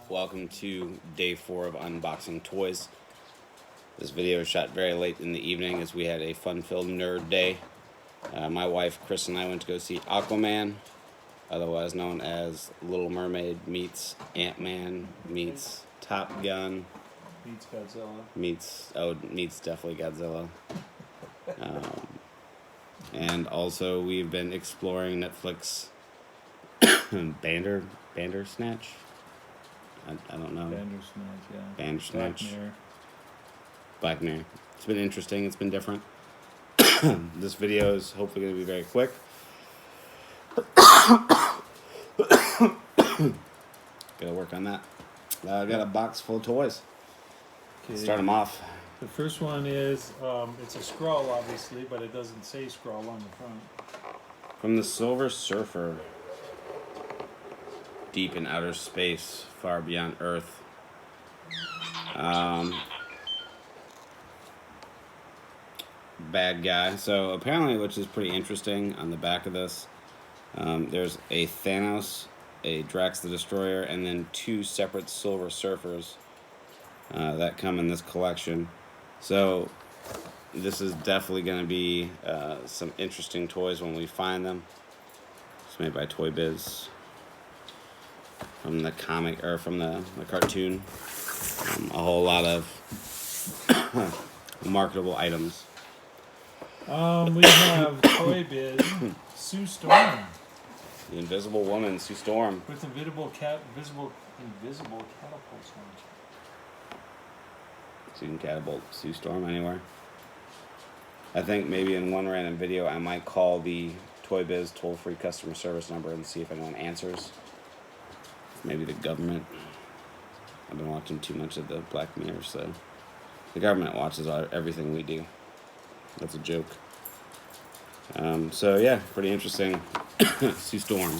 Welcome to day 4 of unboxing toys. This video was shot very late in the evening as we had a fun-filled nerd day. My wife Chris and I went to go see Aquaman, otherwise known as Little Mermaid meets Ant-Man meets Top Gun Meets Godzilla. meets definitely Godzilla. And also we've been exploring Netflix Bandersnatch. I don't know. Bandersnatch, yeah. Bandersnatch. Black Mirror. Black Mirror. It's been interesting. It's been different. This video is hopefully going to be very quick. Gotta work on that. I got a box full of toys. Okay. Start them off. The first one is, it's a scroll, obviously, but it doesn't say scroll on the front. From the Silver Surfer. Deep in outer space, far beyond Earth. Bad guy. So apparently, which is pretty interesting, on the back of this, there's a Thanos, a Drax the Destroyer, and then 2 separate Silver Surfers that come in this collection. So this is definitely going to be some interesting toys when we find them. It's made by Toy Biz. From the comic, or from the cartoon. A whole lot of marketable items. We have Toy Biz, Sue Storm. The Invisible Woman, Sue Storm. With invisible catapults on it. So you can catapult Sue Storm anywhere. I think maybe in one random video I might call the Toy Biz toll-free customer service number and see if anyone answers. Maybe the government. I've been watching too much of the Black Mirror, so the government watches everything we do. That's a joke. So yeah, pretty interesting. Sue Storm.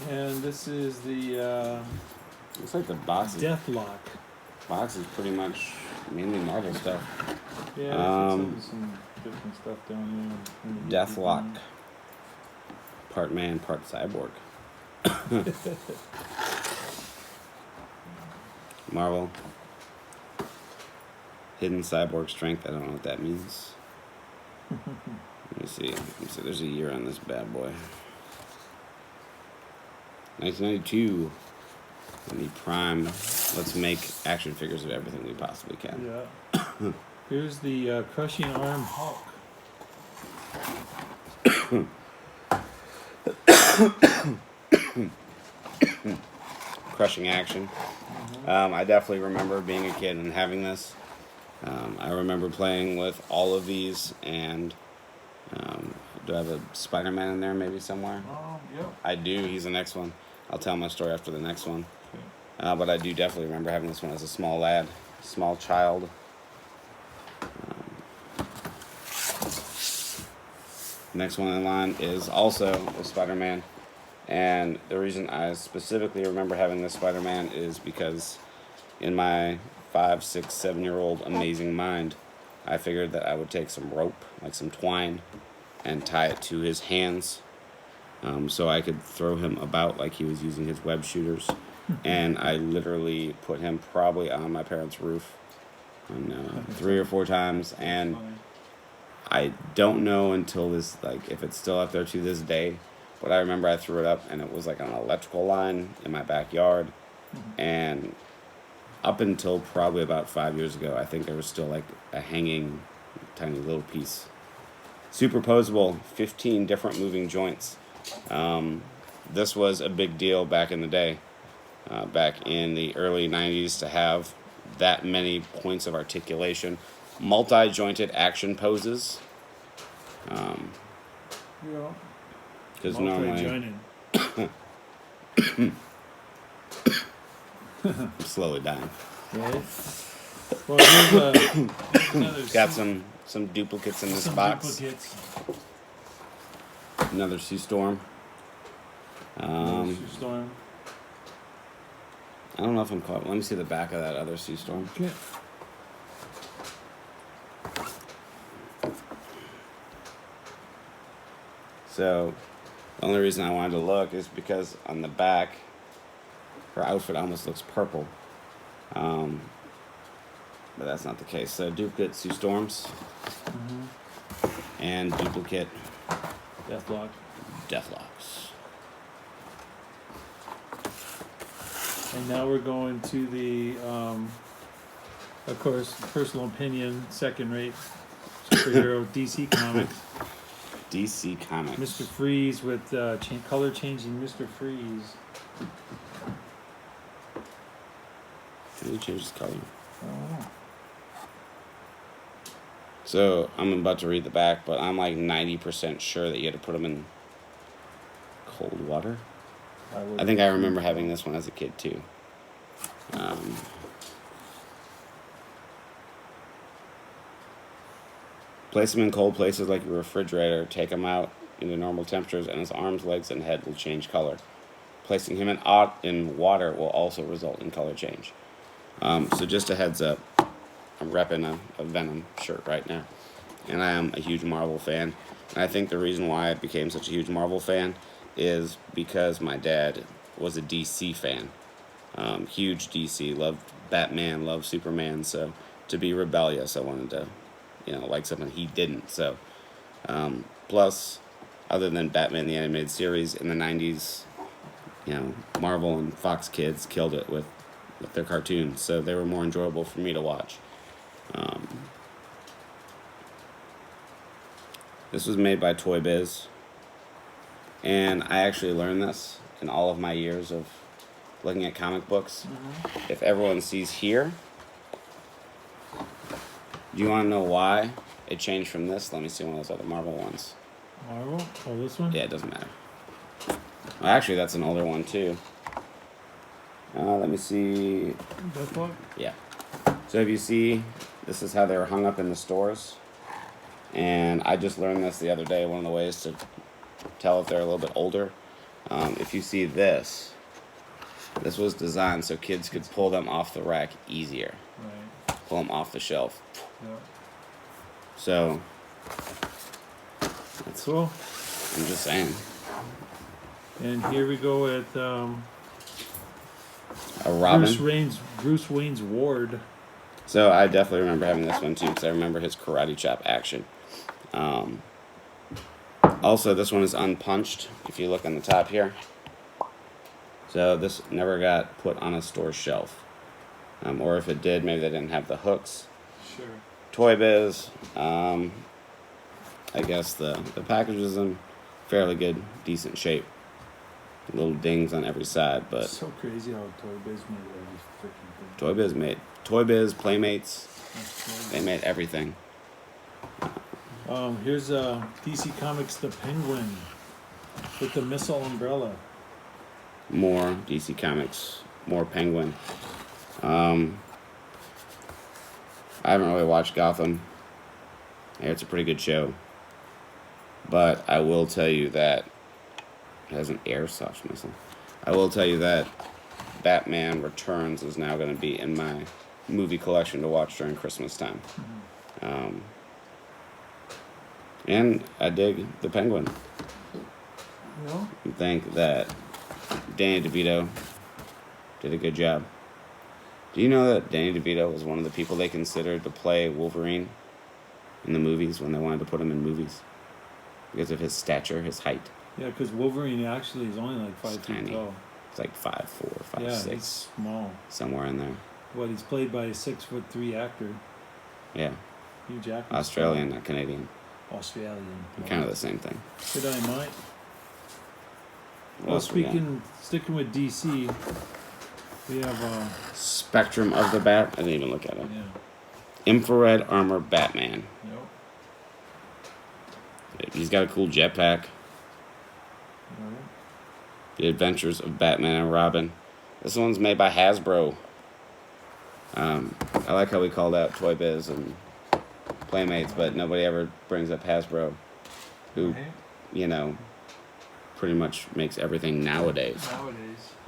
And this is the Looks like the box is, Deathlock. box is pretty much mainly Marvel stuff. Yeah, some different stuff down there. Deathlock. Part man, part cyborg. Marvel. Hidden cyborg strength. I don't know what that means. Let me see. There's a year on this bad boy. 1992. We need Prime. Let's make action figures of everything we possibly can. Yeah. Here's the Crushing Arm Hulk. Crushing action. I definitely remember being a kid and having this. I remember playing with all of these, and do I have a Spider-Man in there maybe somewhere? Yep. I do. He's the next one. I'll tell my story after the next one. Okay. But I do definitely remember having this one as a small lad, small child. Next one in line is also a Spider-Man. And the reason I specifically remember having this Spider-Man is because in my 5, 6, 7-year-old amazing mind, I figured that I would take some rope, like some twine, and tie it to his hands so I could throw him about like he was using his web shooters. And I literally put him probably on my parents' roof 3 or 4 times. And I don't know until this, like, if it's still up there to this day. But I remember I threw it up, and it was like on an electrical line in my backyard. And up until probably about 5 years ago, I think there was still like a hanging tiny little piece. Superposable, 15 different moving joints. This was a big deal back in the day, back in the early 90s, to have that many points of articulation. Multi-jointed action poses. Yeah. Because normally I'm slowly dying. Right. Well, here's another. Got some duplicates in this box. Duplicates. Another Sue Storm. Sue Storm. I don't know if I'm caught. Let me see the back of that other Sue Storm. Okay. So, the only reason I wanted to look is because on the back her outfit almost looks purple. But that's not the case. So duplicate Sue Storms and duplicate Deathlock. Deathlocks. And now we're going to the, of course, personal opinion, second-rate superhero DC Comics. DC Comics. Mr. Freeze with color changing Mr. Freeze. Can you change his color? Oh. So I'm about to read the back, but I'm like 90% sure that you had to put them in cold water. I think I remember having this one as a kid too. Place him in cold places like your refrigerator. Take him out into normal temperatures, and his arms, legs, and head will change color. Placing him in water will also result in color change. So just a heads up, I'm repping a Venom shirt right now, and I am a huge Marvel fan. And I think the reason why I became such a huge Marvel fan is because my dad was a DC fan. Huge DC, loved Batman, loved Superman. So to be rebellious, I wanted to, like something he didn't. So, plus, other than Batman the Animated Series in the 90s, Marvel and Fox kids killed it with their cartoons. So they were more enjoyable for me to watch. This was made by Toy Biz. And I actually learned this in all of my years of looking at comic books. If everyone sees here, do you want to know why it changed from this? Let me see one of those other Marvel ones. Marvel? Oh, this one? Yeah, it doesn't matter. Well, actually, that's an older one, too. Let me see. Deathlock? Yeah. So if you see, this is how they were hung up in the stores. And I just learned this the other day. One of the ways to tell if they're a little bit older. If you see this was designed so kids could pull them off the rack easier. Right. Pull them off the shelf. Yep. So, That's cool. I'm just saying. And here we go at A Robin. Bruce Wayne's Ward. So I definitely remember having this one too, because I remember his karate chop action. Also, this one is unpunched, if you look on the top here. So this never got put on a store shelf. Or if it did, maybe they didn't have the hooks. Sure. Toy Biz, I guess the package is in fairly good, decent shape. Little dings on every side, but So crazy how Toy Biz made every freaking thing. Toy Biz, Playmates, That's crazy. they made everything. Here's DC Comics The Penguin with the missile umbrella. More DC Comics, more Penguin. I haven't really watched Gotham. It's a pretty good show. But I will tell you that it has an airsoft missile. I will tell you that Batman Returns is now going to be in my movie collection to watch during Christmas time. And I dig the Penguin. Yeah. I think that Danny DeVito did a good job. Do you know that Danny DeVito was one of the people they considered to play Wolverine in the movies when they wanted to put him in movies? Because of his stature, his height. Yeah, because Wolverine actually is only like 5 It's feet tiny. tall. It's like 5'4", 5'6", Yeah, he's small. somewhere in there. What, he's played by a 6'3" actor. Yeah, Huge actor. Australian, not Canadian. Australian. Kind of the same thing. Good eye, Mike. What Well, else we got? sticking with DC, we have, Spectrum of the Bat. I didn't even look at it. yeah, Infrared Armor Batman. yep. He's got a cool jetpack. Alright. The Adventures of Batman and Robin. This one's made by Hasbro. I like how we called out Toy Biz and Playmates, but nobody ever brings up Hasbro, who, Right. pretty much makes everything nowadays.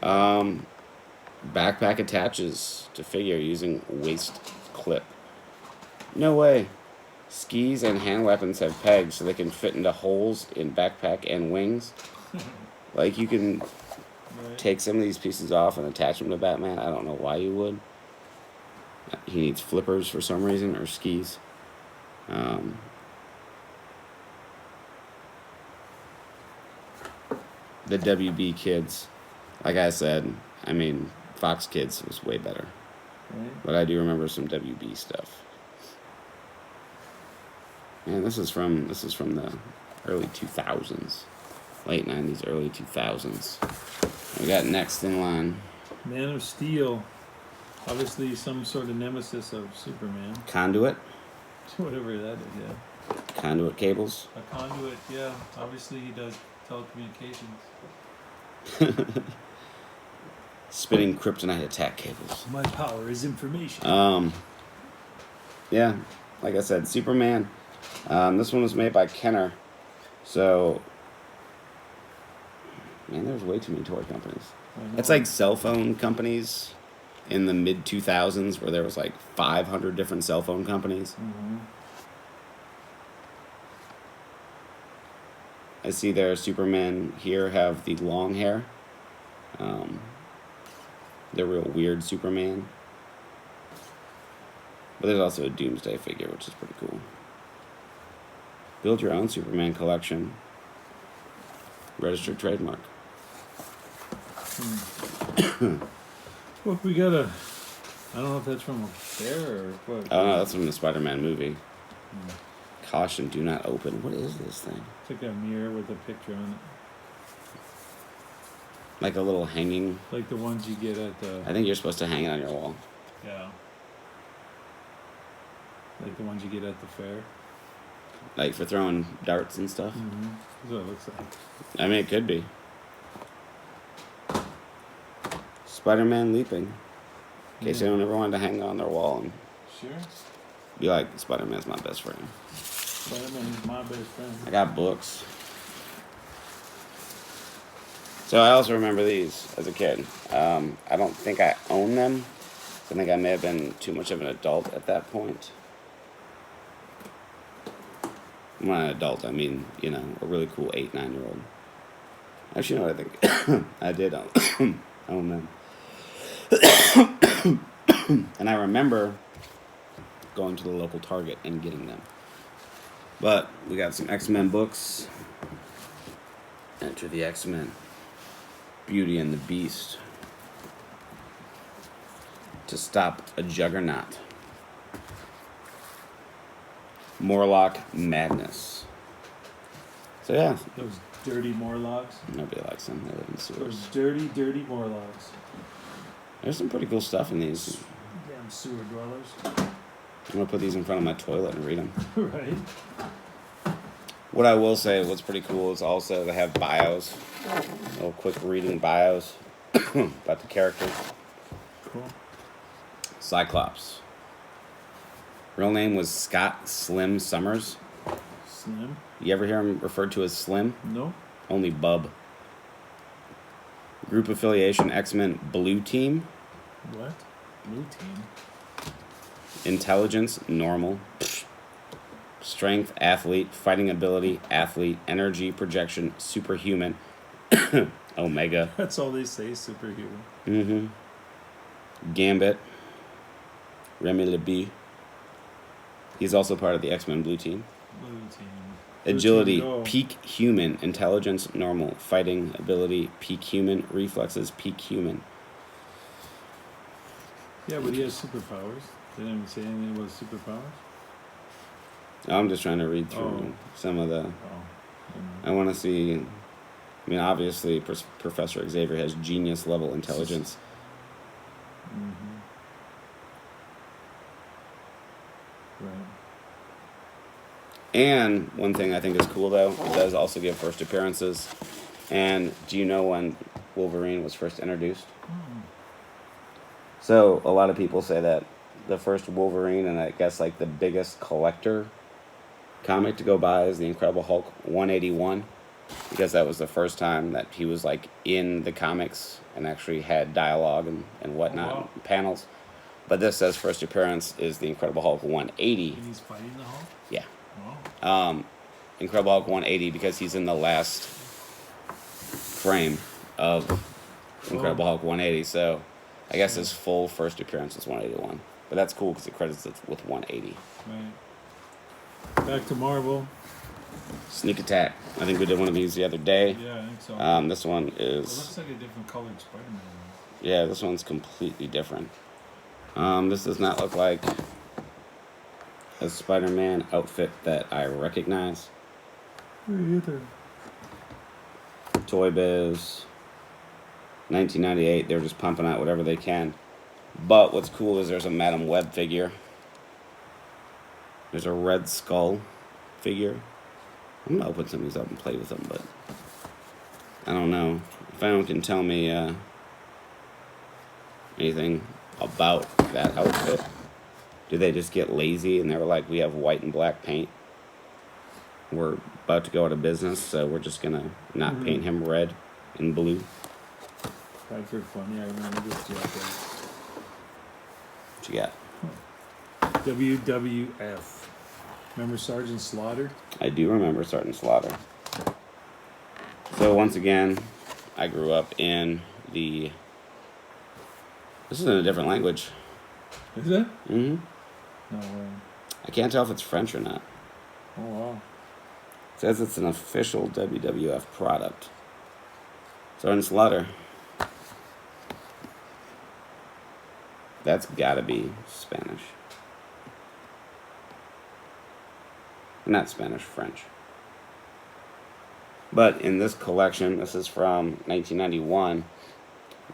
Nowadays. Backpack attaches to figure using waist clip. No way. Skis and hand weapons have pegs so they can fit into holes in backpack and wings. Like you can Right. take some of these pieces off and attach them to Batman. I don't know why you would. He needs flippers for some reason, or skis. The WB kids, like I said, I mean, Fox Kids was way better. Right. But I do remember some WB stuff. Man, this is from the early 2000s. Late 90s, early 2000s. We got next in line. Man of Steel. Obviously some sort of nemesis of Superman. Conduit. Whatever that is, yeah. Conduit cables. A conduit, yeah. Obviously he does telecommunications. Spinning kryptonite attack cables. My power is information. Yeah, like I said, Superman. This one was made by Kenner. So, man, there's way too many toy companies. It's like cell phone companies in the mid 2000s where there was like 500 different cell phone companies. Mm-hmm. I see their Superman here have the long hair. The real weird Superman. But there's also a Doomsday figure, which is pretty cool. Build your own Superman collection. Registered trademark. Look, we got a... I don't know if that's from a fair or what. Oh no, that's from the Spider-Man movie. Caution, do not open. What is this thing? It's like a mirror with a picture on it. Like a little hanging... Like the ones you get at the... I think you're supposed to hang it on your wall. Yeah. Like the ones you get at the fair. Like for throwing darts and stuff. Mm-hmm. That's what it looks like. I mean, it could be. Spider-Man leaping. In case anyone ever wanted to hang on their wall and Sure. be like, Spider-Man's my best friend. Spider-Man is my best friend. I got books. So I also remember these as a kid. I don't think I own them. I think I may have been too much of an adult at that point. When I'm an adult, I mean, you know, a really cool 8, 9-year-old. Actually, you know what I think? I did own them. And I remember going to the local Target and getting them. But we got some X-Men books. Enter the X-Men. Beauty and the Beast. To stop a juggernaut. Morlock Madness. So yeah. Those dirty Morlocks. Nobody likes them. They live in Those sewers. dirty, dirty Morlocks. There's some pretty cool stuff in these. Damn sewer dwellers. I'm going to put these in front of my toilet and read them. Right. What I will say, what's pretty cool is also they have bios. Little quick reading bios about the characters. Cool. Cyclops. Real name was Scott Slim Summers. Slim? You ever hear him referred to as Slim? No. Only Bub. Group affiliation X-Men Blue Team. What? Blue Team? Intelligence normal. Strength athlete. Fighting ability athlete. Energy projection superhuman. Omega. That's all they say, superhuman. Mm-hmm. Gambit. Remy LeBee. He's also part of the X-Men Blue Team. Blue Team. Agility, Blue team, go. peak human. Intelligence, normal. Fighting ability, peak human. Reflexes, peak human. Yeah, but he has superpowers. They didn't even say anything about superpowers. I'm just trying to read through some of the... I want to see... I mean, obviously, Professor Xavier has genius-level intelligence. Mm-hmm. Right. And one thing I think is cool, though, it does also give first appearances. And do you know when Wolverine was first introduced? Mm. So, a lot of people say that the first Wolverine, and I guess like the biggest collector comic to go by, is the Incredible Hulk 181. Because that was the first time that he was like in the comics and actually had dialogue and whatnot, Oh, wow. and panels. But this says first appearance is the Incredible Hulk 180. And he's fighting the Hulk? Yeah. Wow. Incredible Hulk 180 because he's in the last frame of Incredible Hulk 180. So I guess his full first appearance was 181. But that's cool because it credits it with 180. Right. Back to Marvel. Sneak Attack. I think we did one of these the other day. Yeah, I think so. This one It is. looks like a different colored Spider-Man. Yeah, this one's completely different. This does not look like a Spider-Man outfit that I recognize. Me either. Toy Biz. 1998. They're just pumping out whatever they can. But what's cool is there's a Madam Web figure. There's a Red Skull figure. I'm gonna open some of these up and play with them, but I don't know if anyone can tell me anything about that outfit. Do they just get lazy and they were like, we have white and black paint, we're about to go out of business, so we're just gonna not paint him red and blue? Bradford Fun, yeah, I remember this What you got? WWF. Remember Sergeant Slaughter? I do remember Sergeant Slaughter. So once again, I grew up in the. This is in a different language. Is it? Mm-hmm. No way. I can't tell if it's French or not. Oh wow. It says it's an official WWF product. Sergeant Slaughter. That's gotta be Spanish. Not Spanish, French. But in this collection, this is from 1991,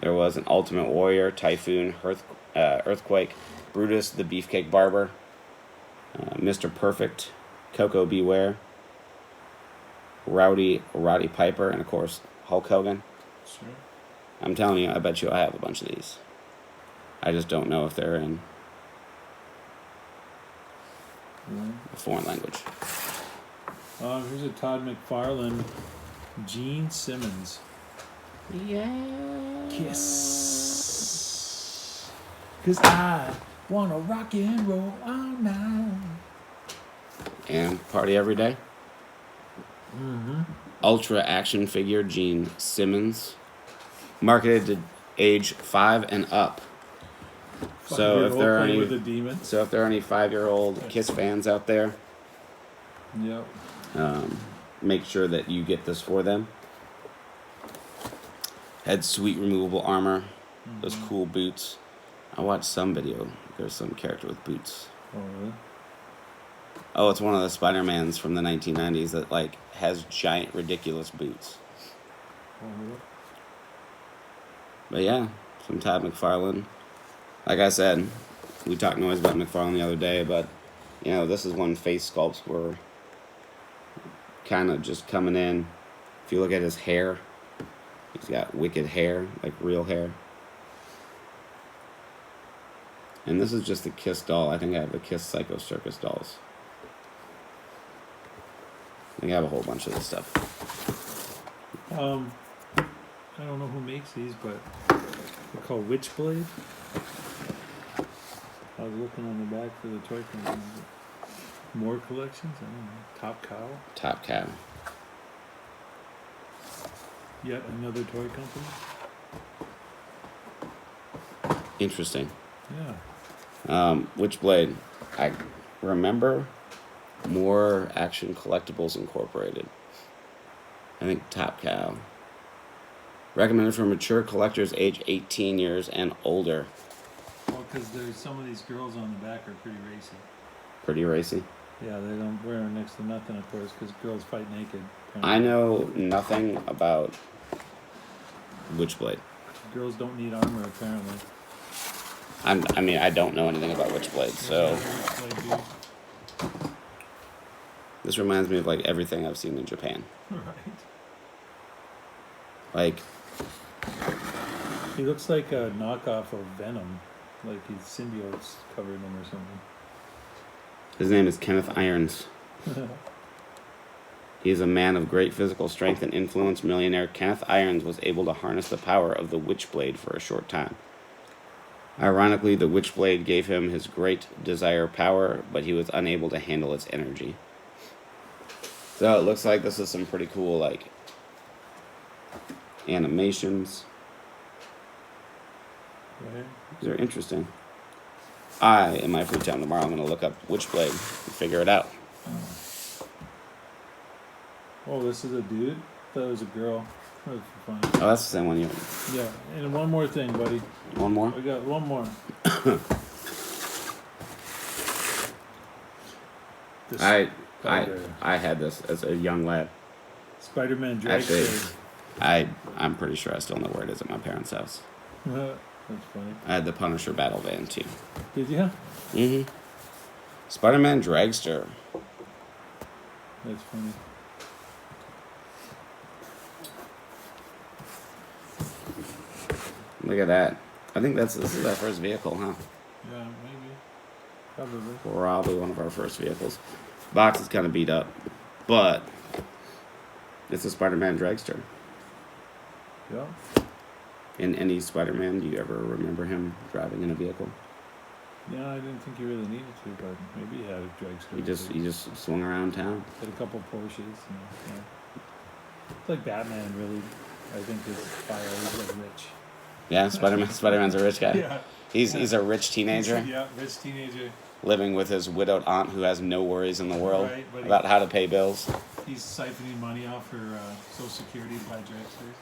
there was an Ultimate Warrior, Typhoon, Earthquake, Brutus the Beefcake Barber, Mr. Perfect, Coco Beware, Rowdy Piper, and of course, Hulk Hogan. Sure. I'm telling you, I bet you I have a bunch of these. I just don't know if they're in a foreign language. Here's a Todd McFarlane, Gene Simmons. Yeah. Kiss. 'Cause I wanna rock and roll all night. And Party Every Day. Mm-hmm. Ultra action figure Gene Simmons. Marketed to age 5 and up. So if there are any with a demon. So if there are any 5-year-old Kiss fans out there, Yep. make sure that you get this for them. Had sweet removable armor, those cool boots. I watched some video. There's some character with boots. Oh really? Oh, it's one of the Spider-Mans from the 1990s that like has giant, ridiculous boots. Oh really? But yeah, some Todd McFarlane. Like I said, we talked noise about McFarlane the other day, but you know, this is when face sculpts were kind of just coming in. If you look at his hair, he's got wicked hair, like real hair. And this is just a Kiss doll. I think I have the Kiss Psycho Circus dolls. I think I have a whole bunch of this stuff. I don't know who makes these, but they're called Witchblade. I was looking on the back for the toy company. More collections? I don't know. Top Cow? Top Cow. Yet another toy company? Interesting. Yeah. Witchblade. I remember More Action Collectibles Incorporated. I think Top Cow. Recommended for mature collectors age 18 years and older. Well, because there's some of these girls on the back are pretty racy. Pretty racy. Yeah, they don't wear next to nothing, of course, because girls fight naked. I know nothing about Witchblade. Girls don't need armor, apparently. I mean, I don't know anything about Witchblade, so Witchblade, this reminds me of like everything I've seen in Japan. dude. Right. Like, He looks like a knockoff of Venom. Like his symbiotes covered him or something. his name is Kenneth Irons. He is a man of great physical strength and influence. Millionaire Kenneth Irons was able to harness the power of the Witchblade for a short time. Ironically, the Witchblade gave him his great desire power, but he was unable to handle its energy. So it looks like this is some pretty cool, like, animations. Right. These are interesting. In my free time tomorrow, I'm going to look up Witchblade and figure it out. Oh, this is a dude? I thought it was a girl. That was fun. Oh, that's the same one you. Yeah, and one more thing, buddy. One more? We got one more. This I had this as a young lad. Spider-Man Actually, dragster. I'm pretty sure I still know where it is at my parents' house. That's funny. I had the Punisher battle van too. Did you? Mm-hmm. Spider-Man dragster. That's funny. Look at that. I think this is our first vehicle, huh? Yeah, maybe. Probably. Probably one of our first vehicles. Box is kind of beat up, but it's a Spider-Man dragster. Yeah. In any Spider-Man, do you ever remember him driving in a vehicle? Yeah, I didn't think you really needed to, but maybe he had a dragster. He just swung around town. Had a couple Porsches. Yeah. It's like Batman, really. I think his fire is like rich. Yeah, Spider-Man's a rich guy. Yeah. He's a rich teenager. Yeah, rich teenager. Living with his widowed aunt who has no worries in the world Right, but about how to pay bills. He's siphoning money off her Social Security by dragsters.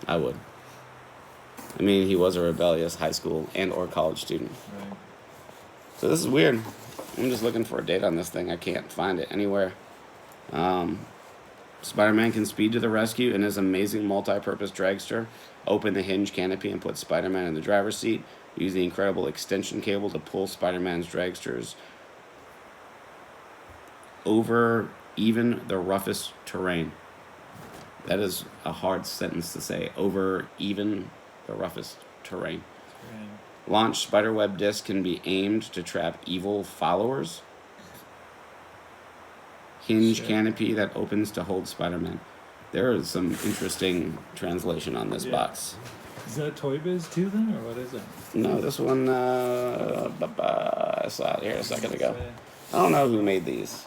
I would. I mean, he was a rebellious high school and or college student. Right. So this is weird. I'm just looking for a date on this thing. I can't find it anywhere. Spider-Man can speed to the rescue in his amazing multi-purpose dragster. Open the hinge canopy and put Spider-Man in the driver's seat. Use the incredible extension cable to pull Spider-Man's dragsters over even the roughest terrain. That is a hard sentence to say. Over even the roughest terrain. Right. Launch spiderweb disc can be aimed to trap evil followers. Hinge canopy that opens to hold Spider-Man. There is some interesting translation on this box. Is that Toy Biz too then, or what is it? No, this one, I saw it here a second ago. I don't know who made these.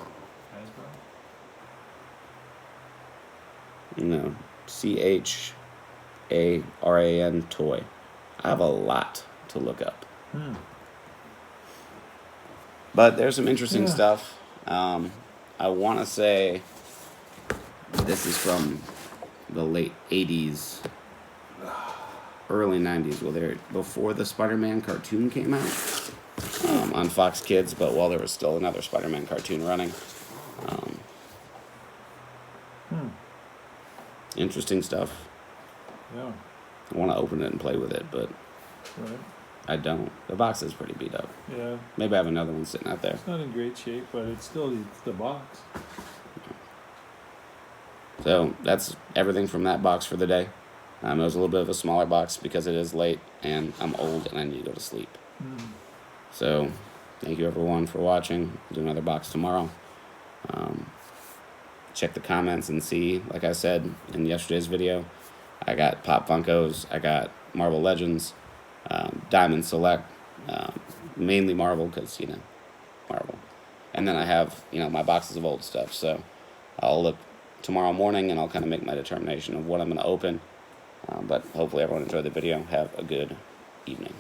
Hasbro? No. CHARAN toy. I have a lot to look up. But there's some interesting stuff. I want to say this is from the late 80s, early 90s, before the Spider-Man cartoon came out on Fox Kids, but while there was still another Spider-Man cartoon running. Interesting stuff. Yeah. I want to open it and play with it, but Right. I don't. The box is pretty beat up. Yeah. Maybe I have another one sitting out there. It's not in great shape, but it's the box. So that's everything from that box for the day. It was a little bit of a smaller box because it is late and I'm old and I need to go to sleep. So thank you everyone for watching. I'll do another box tomorrow. Check the comments and see, like I said in yesterday's video, I got Pop Funkos, I got Marvel Legends, Diamond Select, mainly Marvel because, Marvel. And then I have, my boxes of old stuff. So I'll look tomorrow morning and I'll kind of make my determination of what I'm going to open. But hopefully everyone enjoyed the video. Have a good evening.